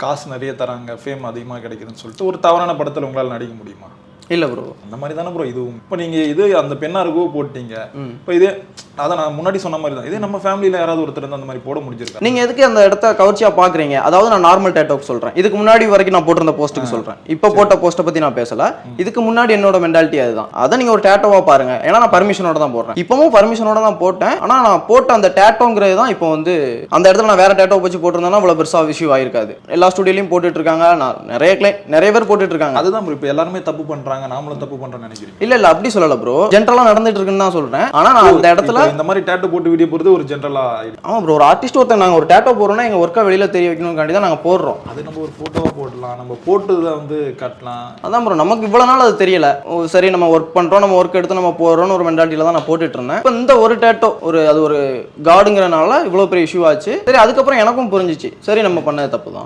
காசு நிறைய தராங்க, ஃபேம் அதிகமாக கிடைக்குதுன்னு சொல்லிட்டு ஒரு தவறான படத்தில் உங்களால் நடிக்க முடியுமா? இல்ல ப்ரோ, அந்த மாதிரி தானே ப்ரோ இதுவும். இப்போ நீங்க இது அந்த பெண்ணாருக்கோ போட்டீங்க, இப்போ இதே அதான் நான் முன்னாடி சொன்ன மாதிரி தான், இதே நம்ம ஃபேமிலியில யாராவது ஒருத்தர் வந்து அந்த மாதிரி போட முடிஞ்சிருக்கா? நீங்க எதுக்கு அந்த இடத்த கவர்ச்சியா பாக்குறீங்க? அதாவது நான் நார்மல் டேட்டோக்கு சொல்றேன், இதுக்கு முன்னாடி வரைக்கும் நான் போட்டிருந்த போஸ்ட்டுக்கு சொல்றேன், இப்போ போட்ட போஸ்ட்டை பத்தி நான் பேசல. இதுக்கு முன்னாடி என்னோட மென்டாலிட்டி அதுதான். அதை நீங்க ஒரு டேட்டோவா பாருங்க. ஏன்னா நான் பர்மிஷனோட தான் போடுறேன், இப்பவும் பர்மிஷனோட தான் போட்டேன். ஆனா நான் போட்ட அந்த டேட்டோங்கிறது தான் இப்போ வந்து அந்த இடத்துல நான் வேற டேட்டோ வச்சு போட்டிருந்தேன்னா இவ்வளவு பெருசா இஷ்யூ ஆயிருக்காது. எல்லா ஸ்டுடியோலையும் போட்டுட்டு இருக்காங்க, நான் நிறைய பேர் போட்டுட்டு இருக்காங்க. அதுதான் ப்ரோ, இப்போ எல்லாருமே தப்பு பண்றாங்க, நாமளும் தப்பு பண்றோம் நினைக்கிறீங்க? இல்ல அப்படி சொல்லல ப்ரோ, ஜென்ரலா நடந்துட்டு இருக்குன்னு தான் சொல்றேன். ஆனா நான் அந்த இடத்துல இந்த மாதிரி டேட்டோ போட்டு வீடியோ போறது ஒரு ஜென்ரலா. ஆமா ப்ரோ, ஒரு ஆர்டிஸ்ட் ஒருத்தர் நாங்க ஒரு டேட்டோ போடுறோம்னா எங்க ஒர்க்கை வெளியில தெரிய வைக்கணும்காண்டி தான் நாங்க போடுறோம். அது நம்ம ஒரு போட்டோவா போடலாம், நம்ம போட்டதை வந்து காட்டலாம். அதான் ப்ரோ, நமக்கு இவ்வளவு நாள் அது தெரியல. சரி நம்ம ஒர்க் பண்றோம், நம்ம ஒர்க் எடுத்து நம்ம போடுறோம்னு ஒரு மென்டாலிட்டியில தான் நான் போட்டுட்டு இருந்தேன். இப்போ இந்த ஒரு டேட்டோ அது ஒரு கார்டுங்கிறனால இவ்வளவு பெரிய இஷ்யூ ஆச்சு. சரி அதுக்கப்புறம் எனக்கும் புரிஞ்சிச்சு, சரி நம்ம பண்ணது தப்பு தான்.